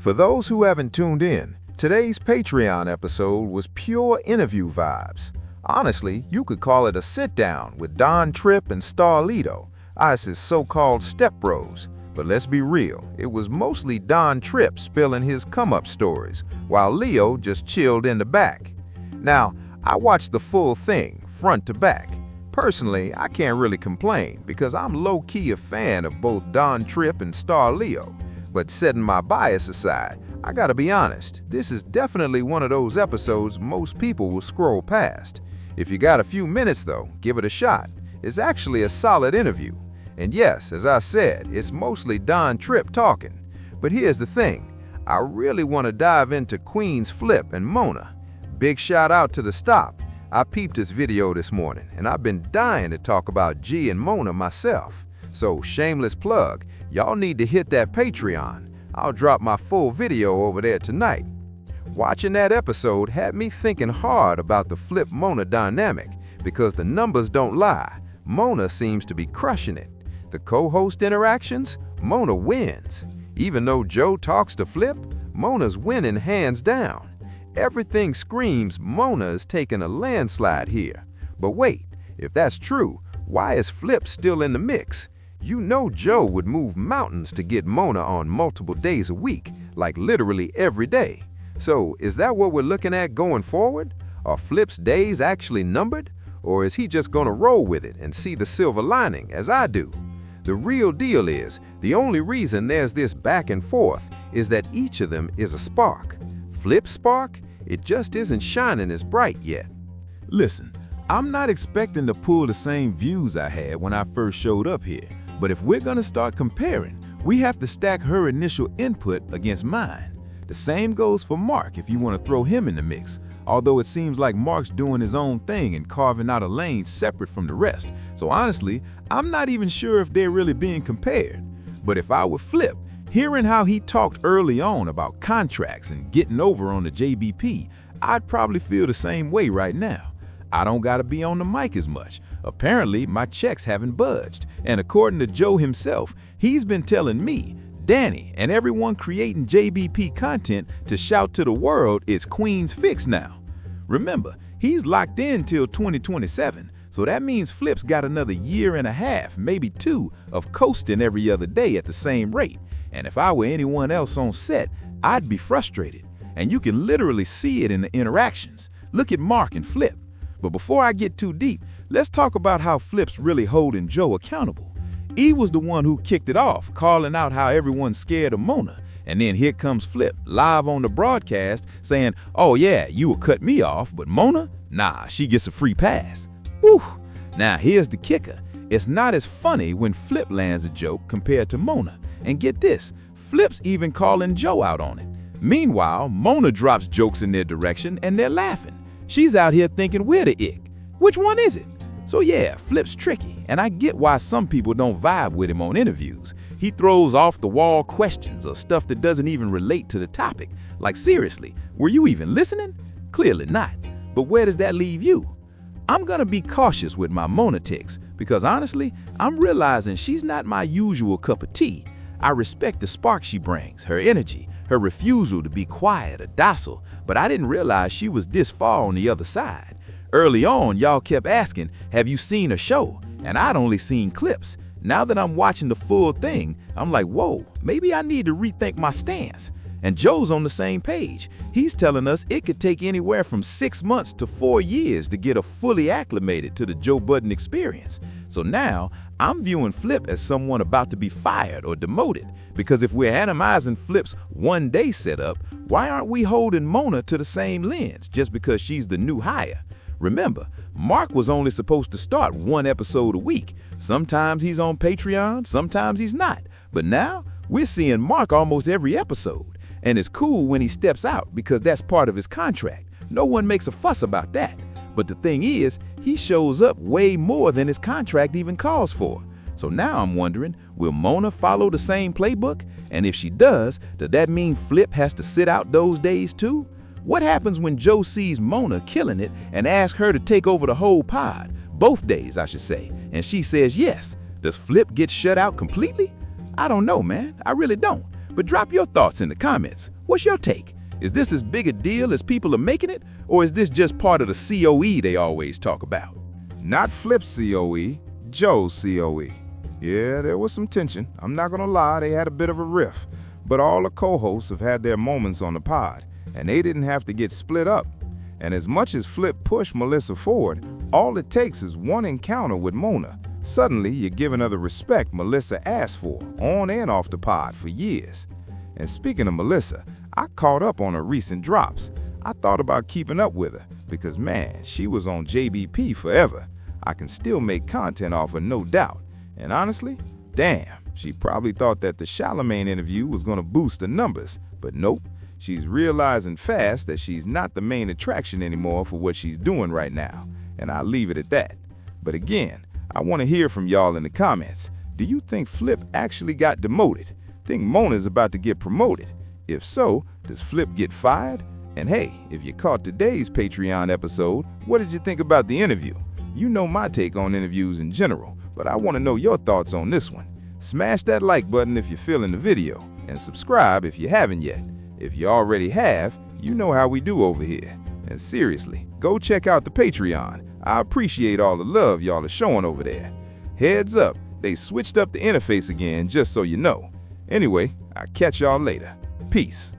For those who haven't tuned in, today's Patreon episode was pure interview vibes. Honestly, you could call it a sit-down with Don Tripp and Starlito, ICE's so-called stepbros. But let's be real, it was mostly Don Tripp spilling his come-up stories, while Leo just chilled in the back. Now, I watched the full thing, front to back. Personally, I can't really complain because I'm low-key a fan of both Don Tripp and Starleo. But setting my bias aside, I gotta be honest, this is definitely one of those episodes most people will scroll past. If you got a few minutes though, give it a shot. It's actually a solid interview. And yes, as I said, it's mostly Don Tripp talking. But here's the thing, I really want to dive into Queenzflip and Mona. Big shout out to The Stop. I peeped this video this morning, and I've been dying to talk about G and Mona myself. So shameless plug, y'all need to hit that Patreon. I'll drop my full video over there tonight. Watching that episode had me thinking hard about the Flip-Mona dynamic because the numbers don't lie. Mona seems to be crushing it. The co-host interactions, Mona wins. Even though Joe talks to Flip, Mona's winning hands down. Everything screams Mona is taking a landslide here. But wait, if that's true, why is Flip still in the mix? You know Joe would move mountains to get Mona on multiple days a week, like literally every day. So is that what we're looking at going forward? Are Flip's days actually numbered? Or is he just gonna roll with it and see the silver lining as I do? The real deal is, the only reason there's this back and forth is that each of them is a spark. Flip's spark, it just isn't shining as bright yet. Listen, I'm not expecting to pull the same views I had when I first showed up here. But if we're gonna start comparing, we have to stack her initial input against mine. The same goes for Mark if you want to throw him in the mix, although it seems like Mark's doing his own thing and carving out a lane separate from the rest. So honestly, I'm not even sure if they're really being compared. But if I were Flip, hearing how he talked early on about contracts and getting over on the JBP, I'd probably feel the same way right now. I don't gotta be on the mic as much. Apparently, my checks haven't budged. And according to Joe himself, he's been telling me, Danny, and everyone creating JBP content to shout to the world it's Queen's fix now. Remember, he's locked in till 2027, so that means Flip's got another year and a half, maybe two, of coasting every other day at the same rate. And if I were anyone else on set, I'd be frustrated. And you can literally see it in the interactions. Look at Mark and Flip. But before I get too deep, let's talk about how Flip's really holding Joe accountable. E was the one who kicked it off, calling out how everyone's scared of Mona. And then here comes Flip, live on the broadcast, saying, oh yeah, you will cut me off, but Mona? Nah, she gets a free pass. Whew. Now here's the kicker. It's not as funny when Flip lands a joke compared to Mona. And get this, Flip's even calling Joe out on it. Meanwhile, Mona drops jokes in their direction and they're laughing. She's out here thinking we're the ick. Which one is it? So yeah, Flip's tricky, and I get why some people don't vibe with him on interviews. He throws off-the-wall questions or stuff that doesn't even relate to the topic. Like seriously, were you even listening? Clearly not. But where does that leave you? I'm gonna be cautious with my Mona ticks, because honestly, I'm realizing she's not my usual cup of tea. I respect the spark she brings, her energy, her refusal to be quiet or docile, but I didn't realize she was this far on the other side. Early on, y'all kept asking, have you seen a show? And I'd only seen clips. Now that I'm watching the full thing, I'm like, whoa, maybe I need to rethink my stance. And Joe's on the same page. He's telling us it could take anywhere from 6 months to 4 years to get fully acclimated to the Joe Budden experience. So now, I'm viewing Flip as someone about to be fired or demoted. Because if we're animizing Flip's one-day setup, why aren't we holding Mona to the same lens just because she's the new hire? Remember, Mark was only supposed to start 1 episode a week. Sometimes he's on Patreon, sometimes he's not. But now, we're seeing Mark almost every episode. And it's cool when he steps out because that's part of his contract. No one makes a fuss about that. But the thing is, he shows up way more than his contract even calls for. So now I'm wondering, will Mona follow the same playbook? And if she does that mean Flip has to sit out those days too? What happens when Joe sees Mona killing it and asks her to take over the whole pod? Both days, I should say. And she says yes. Does Flip get shut out completely? I don't know, man. I really don't. But drop your thoughts in the comments. What's your take? Is this as big a deal as people are making it? Or is this just part of the COE they always talk about? Not Flip's COE, Joe's COE. Yeah, there was some tension. I'm not gonna lie, they had a bit of a riff. But all the co-hosts have had their moments on the pod, and they didn't have to get split up. And as much as Flip pushed Melissa forward, all it takes is one encounter with Mona. Suddenly, you're giving her the respect Melissa asked for, on and off the pod for years. And speaking of Melissa, I caught up on her recent drops. I thought about keeping up with her, because man, she was on JBP forever. I can still make content off her, no doubt. And honestly, damn, she probably thought that the Charlemagne interview was gonna boost the numbers, but nope. She's realizing fast that she's not the main attraction anymore for what she's doing right now, and I'll leave it at that. But again, I want to hear from y'all in the comments. Do you think Flip actually got demoted? Think Mona's about to get promoted? If so, does Flip get fired? And hey, if you caught today's Patreon episode, what did you think about the interview? You know my take on interviews in general, but I want to know your thoughts on this one. Smash that like button if you're feeling the video, and subscribe if you haven't yet. If you already have, you know how we do over here. And seriously, go check out the Patreon. I appreciate all the love y'all are showing over there. Heads up, they switched up the interface again, just so you know. Anyway, I'll catch y'all later. Peace.